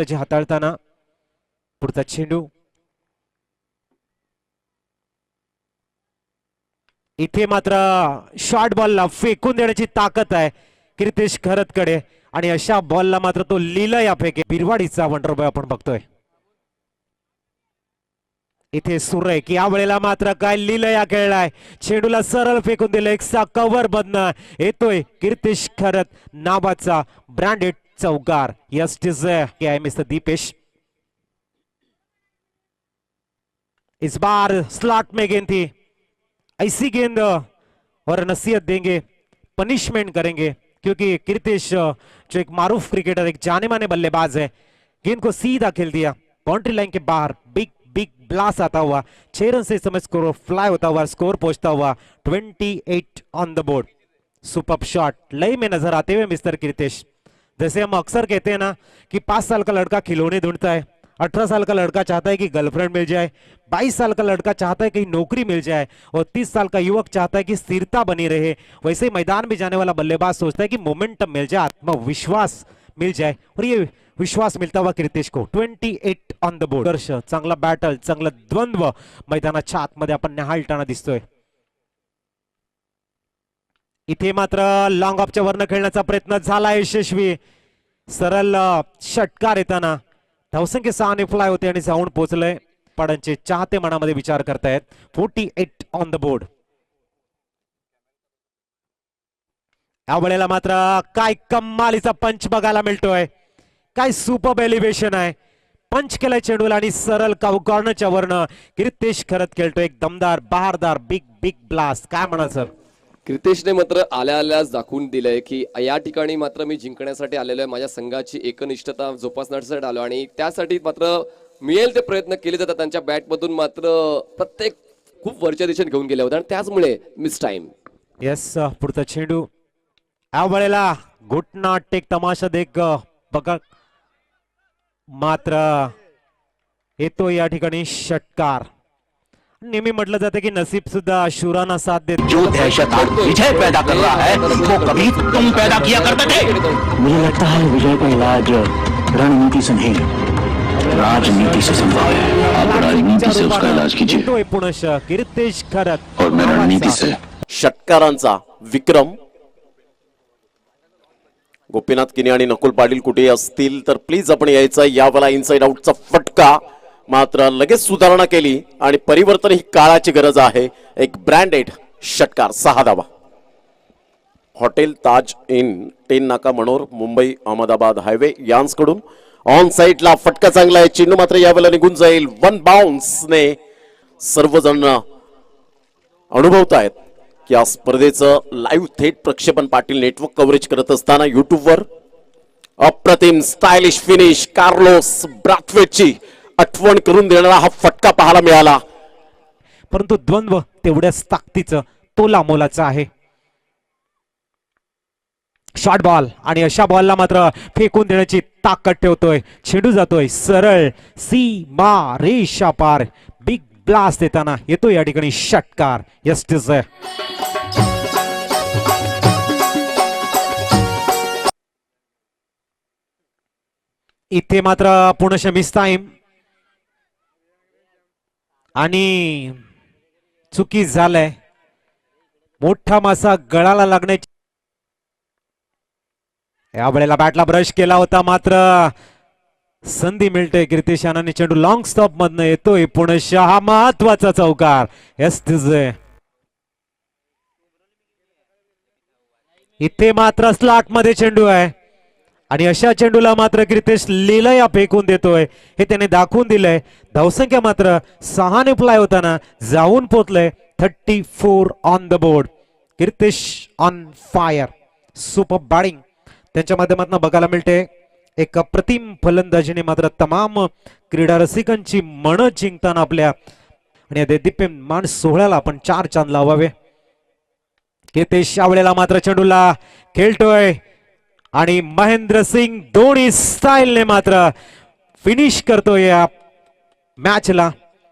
हाताळताना पुढचा चेंडू इथे मात्र शॉर्ट बॉलला फेकून देण्याची ताकद आहे कीर्तेश खरतकडे आणि अशा बॉलला मात्र तो लीलया फेके बिरवाडीचा वंडरबॉय आपण बघतोय इथे सुरेख या वेळेला मात्र काय लीलया खेळलाय चेंडूला सरळ फेकून दिलं एक कव्हर बदन येतोय कीर्तेश खरत नावाचा ब्रँडेड चौकार यस क्या मिस्टर दीपेश इस बार स्लॉट में गेंद थी ऐसी गेंद और नसीहत देंगे पनिशमेंट करेंगे क्योंकि कीर्तेश जो एक मारूफ क्रिकेटर एक जाने माने बल्लेबाज है गेंद को सीधा खेल दिया बाउंड्री लाइन के बाहर बिग बिग ब्लास्ट आता हुआ 6 रन से इस समय स्कोर फ्लाई होता हुआ स्कोर पहुंचता हुआ 28 on the board super shot लय में नजर आते हुए मिस्टर कीर्तेश जैसे हम अक्सर कहते हैं ना कि 5 साल का लड़का खिलौने ढूंढता है 18 साल का लड़का चाहता है कि गर्लफ्रेंड मिल जाए 22 साल का लड़का चाहता है कि नौकरी मिल जाए और 30 साल का युवक चाहता है कि स्थिरता बनी रहे वैसे मैदान में जाने वाला बल्लेबाज सोचता है कि मोमेंटम मिल जाए आत्मविश्वास मिल जाए और ये विश्वास मिलता हुआ कीर्तेश को 28 ऑन द बोर्ड वर्ष चांगला बॅटल चांगला द्वंद्व मैदानाच्या आतमध्ये आपण निहाळताना दिसतोय इथे मात्र लॉंग ऑफच्या वरनं खेळण्याचा प्रयत्न झाला यशस्वी सरळ षटकार येताना धावसंख्या 6 ने फ्लाय होते आणि जाऊन पोहोचले पाडांचे चाहते मनामध्ये विचार करतायत 48 ऑन द बोर्ड या वेळेला मात्र काय कमालीचा पंच बघायला मिळतोय काय सुपर एलिव्हेशन आहे पंच केलाय चेंडूला आणि सरळ कॉर्नरच्या वरनं कीर्तेश खरत खेळतोय एक दमदार बहारदार बिग बिग ब्लास्ट काय म्हणा सर कीर्तेशने मात्र आल्याच दाखवून दिलंय की या ठिकाणी मात्र मी जिंकण्यासाठी आलेलो आहे माझ्या संघाची एकनिष्ठता जोपासण्यासाठी आलो आणि त्यासाठी मात्र मिळेल ते प्रयत्न केले जातात त्यांच्या बॅटमधून मात्र प्रत्येक खूप वरच्या दिशेने घेऊन गेले होते आणि त्याचमुळे मिस टाइम यस पुढचा चेंडू या वेळेला घुटना टेक तमाशा देख बघा मात्र येतो या ठिकाणी षटकार नेहमी म्हटलं जातं की नसीब सुद्धा शूरांना साथ देत जो दहशत आज विजय पैदा कर रहा है वो कभी तुम पैदा किया करते थे मुझे लगता है विजय का इलाज रणनीति से नहीं राजनीति से संभव है आप राजनीति से उसका इलाज कीजिए पुनश कीर्तेश खरत और मैं रणनीति से षटकारांचा विक्रम गोपीनाथ किनी आणि नकुल पाटील कुठे असतील तर प्लीज आपण यायचं यावेळेला इनसाइड आउटचा फटका मात्र लगेच सुधारणा केली आणि परिवर्तन ही काळाची गरज आहे एक ब्रँडेड षटकार 6 धावा हॉटेल ताज इन 10 नाका मनोर मुंबई अहमदाबाद हायवे यांसकडून ऑन साइडला फटका चांगला आहे चेंडू मात्र यावेळेला निघून जाईल वन बाउन्सने सर्वजण अनुभवतायत की या स्पर्धेचं लाईव्ह थेट प्रक्षेपण पाटील नेटवर्क कव्हरेज करत असताना युट्यूबवर अप्रतिम स्टायलिश फिनिश कार्लोस ब्राथवेटची आठवण करून देणारा हा फटका पाहायला मिळाला परंतु द्वंद्व तेवढ्याच ताकदीचं तोला मोलाचा आहे शॉर्ट बॉल आणि अशा बॉलला मात्र फेकून देण्याची ताकद ठेवतोय चेंडू जातोय सरळ सीमा रेषा पार बिग ब्लास्ट देताना येतो या ठिकाणी षटकार यस्टिस इथे मात्र पुनश मिस टाइम आणि चुकी झालंय मोठा मासा गळाला लागण्याची या वेळेला बॅटला ब्रश केला होता मात्र संधी मिळते कीर्तेश यानाने चेंडू लॉंग स्टॉप मधनं येतोय पुनश हा महत्वाचा चौकार यस इथे मात्र स्लॉट मध्ये चेंडू आहे आणि अशा चेंडूला मात्र कीर्तेश लीलया फेकून देतोय हे त्याने दाखवून दिलंय धावसंख्या मात्र 6 ने फ्लाय होताना जाऊन पोहोचलंय 34 on the board Kirtesh on fire super batting त्यांच्या माध्यमातून बघायला मिळते एक अप्रतिम फलंदाजीने मात्र तमाम क्रीडा रसिकांची मन जिंकताना आपल्या आणि दिप्यमान सोहळ्याला आपण 4 चांद लावावे कीर्तेश या वेळेला मात्र चेंडूला खेळतोय आणि महेंद्र सिंग धोनी स्टाईलने मात्र फिनिश करतोय या मॅचला